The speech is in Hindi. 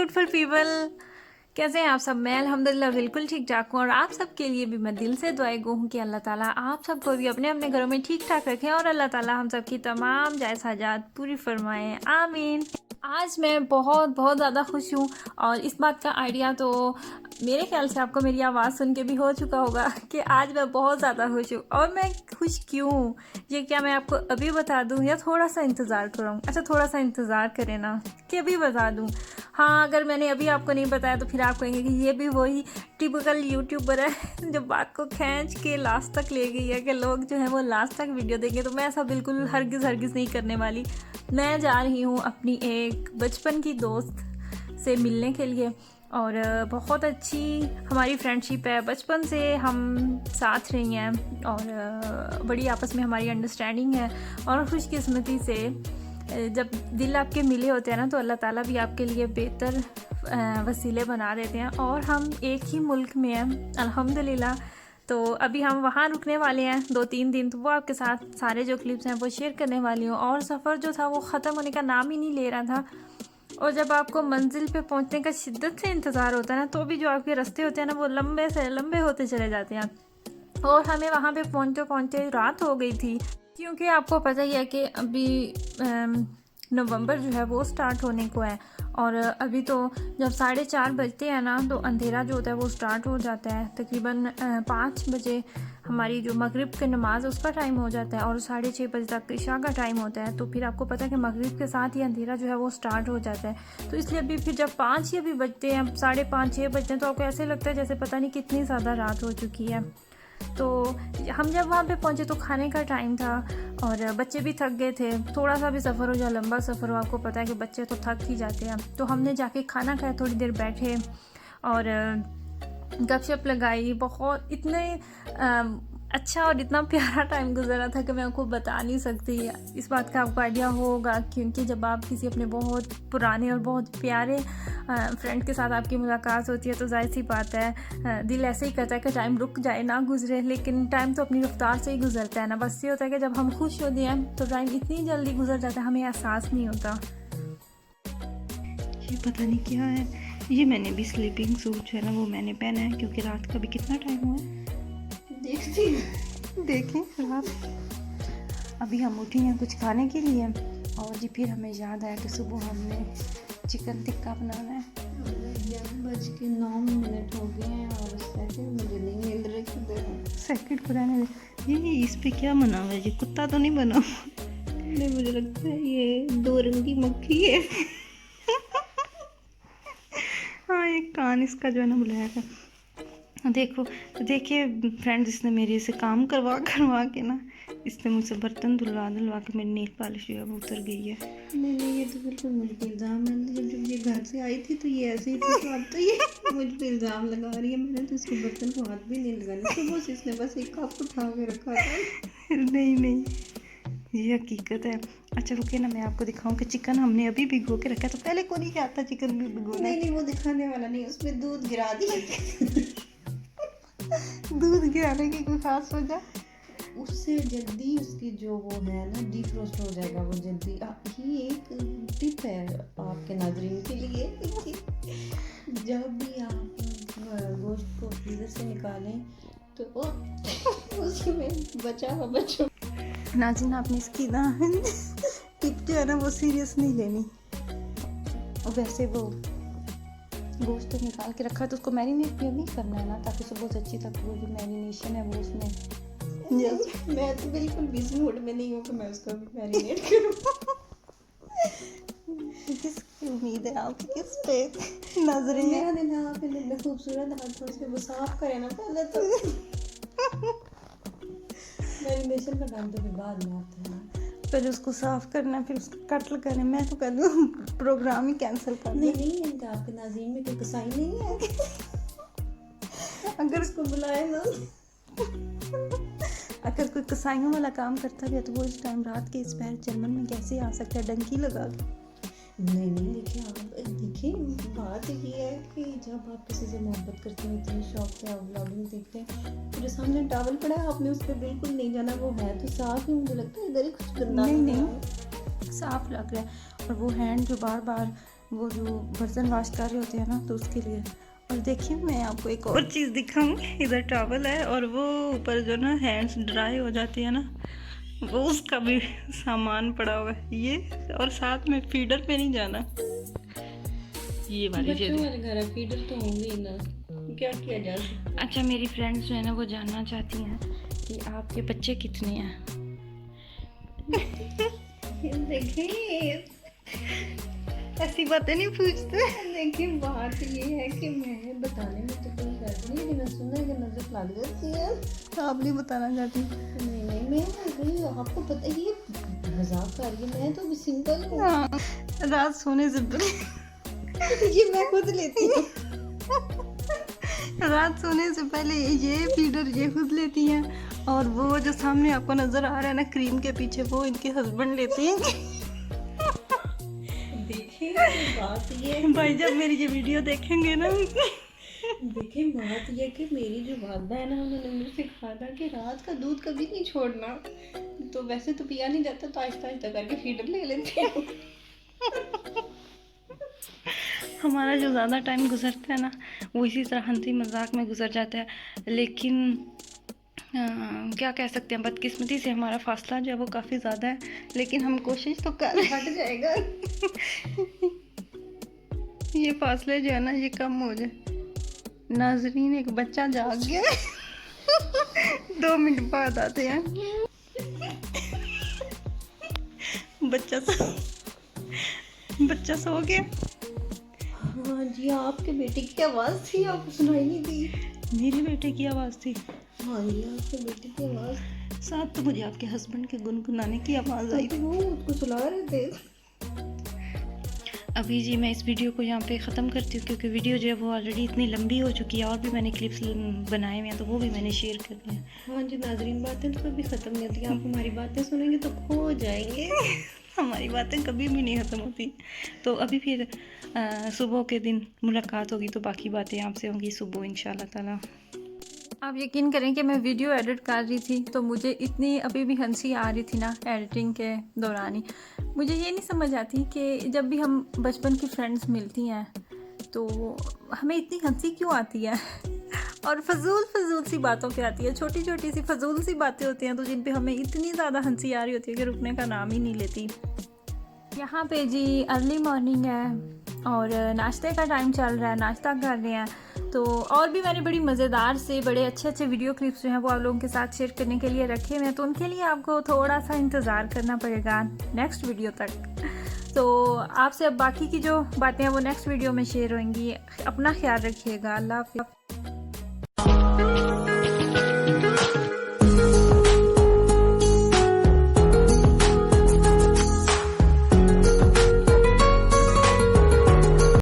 ब्यूटीफुल पीपल, कैसे हैं आप सब। मैं अल्हम्दुलिल्लाह बिल्कुल ठीक ठाक हूँ और आप सब के लिए भी मैं दिल से दुआएं गो हूँ कि अल्लाह ताला आप सबको भी अपने अपने घरों में ठीक ठाक रखें और अल्लाह ताला हम सब की तमाम जायज़ हाजात पूरी फरमाएं, आमीन। आज मैं बहुत बहुत ज़्यादा खुश हूँ और इस बात का आइडिया तो मेरे ख्याल से आपको मेरी आवाज़ सुन के भी हो चुका होगा कि आज मैं बहुत ज़्यादा खुश हूँ। और मैं खुश क्यों, ये क्या मैं आपको अभी बता दूँ या थोड़ा सा इंतज़ार करूँ? अच्छा थोड़ा सा इंतज़ार करें ना कि अभी बता दूँ। हाँ, अगर मैंने अभी आपको नहीं बताया तो फिर आप कहेंगे कि ये भी वही टिपिकल यूट्यूबर है जो बात को खींच के लास्ट तक ले गई है कि लोग जो है वो लास्ट तक वीडियो देंगे। तो मैं ऐसा बिल्कुल हरगिज़ हरगिज़ नहीं करने वाली। मैं जा रही हूँ अपनी एक बचपन की दोस्त से मिलने के लिए और बहुत अच्छी हमारी फ्रेंडशिप है, बचपन से हम साथ रही हैं और बड़ी आपस में हमारी अंडरस्टैंडिंग है। और खुशकिस्मती से जब दिल आपके मिले होते हैं ना तो अल्लाह ताला भी आपके लिए बेहतर वसीले बना देते हैं। और हम एक ही मुल्क में हैं अल्हम्दुलिल्लाह। तो अभी हम वहाँ रुकने वाले हैं 2-3 दिन, तो वो आपके साथ सारे जो क्लिप्स हैं वो शेयर करने वाली हूँ। और सफ़र जो था वो ख़त्म होने का नाम ही नहीं ले रहा था। और जब आपको मंजिल पे पहुंचने का शिद्दत से इंतज़ार होता है ना तो भी जो आपके रास्ते होते हैं ना वो लंबे से लंबे होते चले जाते हैं। और हमें वहाँ पे पहुँचते पहुँचते रात हो गई थी, क्योंकि आपको पता ही है कि अभी नवंबर जो है वो स्टार्ट होने को है। और अभी तो जब 4:30 बजते हैं ना तो अंधेरा जो होता है वो स्टार्ट हो जाता है। तकरीबन 5 बजे हमारी जो मगरिब की नमाज उसका टाइम हो जाता है और 6:30 बजे तक इशा का टाइम होता है। तो फिर आपको पता है कि मगरिब के साथ ही अंधेरा जो है वो स्टार्ट हो जाता है। तो इसलिए अभी फिर जब 5 ही अभी बजते हैं, 5:30-6 बजते हैं, तो आपको ऐसे लगता है जैसे पता नहीं कितनी ज़्यादा रात हो चुकी है। तो हम जब वहाँ पे पहुँचे तो खाने का टाइम था और बच्चे भी थक गए थे। थोड़ा सा भी सफ़र हो या लंबा सफ़र हो, आपको पता है कि बच्चे तो थक ही जाते हैं। तो हमने जाके खाना खाया, थोड़ी देर बैठे और गपशप लगाई। बहुत इतने अच्छा और इतना प्यारा टाइम गुजरा था कि मैं आपको बता नहीं सकती। इस बात का आपको आइडिया होगा क्योंकि जब आप किसी अपने बहुत पुराने और बहुत प्यारे फ्रेंड के साथ आपकी मुलाकात होती है तो जाहिर सी बात है दिल ऐसे ही करता है कि टाइम रुक जाए, ना गुजरे। लेकिन टाइम तो अपनी रफ्तार से ही गुजरता है ना। बस ये होता है कि जब हम खुश होते हैं तो टाइम इतनी जल्दी गुजर जाता है, हमें एहसास नहीं होता। ये पता नहीं क्या है। ये मैंने भी स्लीपिंग सूट जो है ना वो मैंने पहना है क्योंकि रात का भी कितना टाइम हुआ है देखती देखें रात। अभी हम उठी हैं कुछ खाने के लिए और जी फिर हमें याद आया कि सुबह हमने चिकन टिक्का बनाना है। 11:09 हो गए हैं और सेकंड मुझे नहीं मिल रही। सेकंड पुराने ये इस पे क्या बना हुआ है? ये कुत्ता तो नहीं बना? नहीं, मुझे लगता है ये 2 रंगी मक्खी है। हाँ, एक कान इसका जो है ना ब्लैक है। देखो देखिए फ्रेंड्स, इसने मेरे से काम करवा के ना इसने मुझसे बर्तन धुलवा के मेरी नेल पॉलिश जो है वो उतर गई है। नहीं, ये तो बिल्कुल मुझ पे इल्ज़ाम है। जब ये घर से आई थी तो ये ऐसे ही थी, तो अब तो ये मुझ पे इल्ज़ाम लगा रही है। मैंने तो इसके बर्तन को हाथ भी नहीं लगाने, सुबह से इसने बस एक कप उठा के रखा था। नहीं, ये हकीकत है। अच्छा रुके ना, मैं आपको दिखाऊं कि चिकन हमने अभी भिगो के रखा है। तो पहले को नहीं क्या आता चिकन भी भिगोना? नहीं, वो दिखाने वाला नहीं, उसमें दूध गिरा दिया। दूध गिराने की कोई खास वजह? उससे जल्दी उसकी जो वो है ना डिफ्रोस्ट हो जाएगा वो जल्दी। ये एक टिप है आपके नाज़रीन के लिए कि जब भी आप गोश्त को फ्रीज़र से निकालें तो उसमें बचा हुआ बच्चों। नाज़रीन, आपने इसकी ना टिप जो है ना वो सीरियस नहीं लेनी। और वैसे वो गोश्त तो निकाल के रखा है तो उसको मैरिनेट भी नहीं करना है ना, ताकि सुबह से अच्छी तक वो जो मैरिनेशन है वो उसमें। मैं तो बिल्कुल भी इस मूड में नहीं हूँ कि मैं उसको मैरिनेट करूँ। किसकी उम्मीद है आपकी, किस पे नजरें? मेरा दिन आप इतने खूबसूरत हाथ तो उसके वो साफ करें ना पहले तो। मैरिनेशन का टाइम तो फिर बाद में आता है ना। फिर उसको साफ करना, फिर उसको कट लगाना। मैं तो कर दूँ प्रोग्राम ही कैंसिल कर दूँ। नहीं, इनका आपके नाज़रीन में कोई कसाई नहीं है। अगर उसको बुलाए ना। अगर कोई कसाईयों वाला काम करता भी है तो वो इस टाइम रात के इस पैर जर्मन में कैसे आ सकता है डंकी लगा के? नहीं, देखिए बात ये है कि जब आप किसी से मोहब्बत करते हैं, इतने शौक से आप व्लॉगिंग देखते हैं, तो जो सामने टॉवल पड़ा है आपने उस पर बिल्कुल नहीं जाना। वो है तो साफ ही, मुझे लगता है इधर ही कुछ गंदा नहीं साफ लग रहा है। और वो हैंड जो बार बार वो जो बर्तन वॉश कर रहे होते हैं ना, तो उसके लिए। और देखिए मैं आपको एक और चीज़ दिखाऊंगी। इधर टॉवल है और वो ऊपर जो ना हैंड्स ड्राई हो जाती है ना, वो उसका भी सामान पड़ा हुआ है ये। और साथ में फीडर पे नहीं जाना, ये वाली चीज़। बच्चों वाले घर है, फीडर तो होंगे ही ना, क्या किया जा सकता। अच्छा, मेरी फ्रेंड्स जो है ना वो जानना चाहती हैं कि आपके बच्चे कितने हैं। देखिए ऐसी बातें नहीं पूछते। देखिए बात ये है कि मैं बताने में तो कोई बात नहीं, लेकिन सुनने की नजर लग जाती है। आप नहीं बताना चाहती? नहीं मैं आपको पता ही है, मजाक कर रही है, मैं तो अभी सिंगल हूँ। हाँ, रात सोने से पहले ये मैं खुद लेती हूँ। रात सोने से पहले ये फीडर ये खुद लेती हैं, और वो जो सामने आपको नजर आ रहा है ना क्रीम के पीछे, वो इनके हस्बैंड लेते हैं। देखिए बात ये भाई जब मेरी ये वीडियो देखेंगे ना, देखिए बात ये कि मेरी जो वालदा है ना, उन्होंने मुझे सिखाया था कि रात का दूध कभी नहीं छोड़ना। तो वैसे तो पिया नहीं जाता, तो आहिस्ता आहिस्ता करके फीडर ले लेते हैं। हमारा जो ज़्यादा टाइम गुजरता है ना, वो इसी तरह हंसी मजाक में गुजर जाता है। लेकिन क्या कह सकते हैं, बदकिस्मती से हमारा फासला जो है वो काफ़ी ज़्यादा है, लेकिन हम कोशिश तो कर रहे हैं। हट जाएगा। ये फासले जो है ना ये कम हो जाए। नाजरीन, एक बच्चा जाग गया। 2 मिनट बाद आते हैं। बच्चा सो गया। हाँ जी, आपके बेटे की आवाज़ थी, आपको सुनाई नहीं दी। मेरे बेटे की आवाज़ थी। हाँ जी, आपके बेटे की आवाज़। साथ तो मुझे आपके हस्बैंड के गुनगुनाने की आवाज़ आई। तो वो उसको सुला रहे थे। अभी जी मैं इस वीडियो को यहाँ पे ख़त्म करती हूँ, क्योंकि वीडियो जो है वो ऑलरेडी इतनी लंबी हो चुकी है, और भी मैंने क्लिप्स बनाए हुए हैं, तो वो भी मैंने शेयर करनी है। हाँ जी नाजरीन, बातें तो कभी ख़त्म नहीं होती, आप हमारी बातें सुनेंगे तो खो जाएंगे। हमारी बातें कभी भी नहीं ख़त्म होती। तो अभी फिर सुबह के दिन मुलाकात होगी, तो बाकी बातें आपसे होंगी सुबह इंशाल्लाह ताला। आप यकीन करें कि मैं वीडियो एडिट कर रही थी तो मुझे इतनी अभी भी हंसी आ रही थी ना एडिटिंग के दौरान ही। मुझे ये नहीं समझ आती कि जब भी हम बचपन की फ्रेंड्स मिलती हैं तो हमें इतनी हंसी क्यों आती है। और फजूल सी बातों पे आती है, छोटी छोटी सी फजूल सी बातें होती हैं तो जिन पे हमें इतनी ज़्यादा हंसी आ रही होती है कि रुकने का नाम ही नहीं लेती। यहाँ पे जी अर्ली मॉर्निंग है और नाश्ते का टाइम चल रहा है, नाश्ता कर रहे हैं। तो और भी मैंने बड़ी मज़ेदार से बड़े अच्छे वीडियो क्लिप्स जो हैं वो आप लोगों के साथ शेयर करने के लिए रखे हुए हैं, तो उनके लिए आपको थोड़ा सा इंतज़ार करना पड़ेगा नेक्स्ट वीडियो तक। तो आपसे अब बाकी की जो बातें हैं वो नेक्स्ट वीडियो में शेयर होंगी। अपना ख्याल रखिएगा। अल्लाह हाफ़िज़।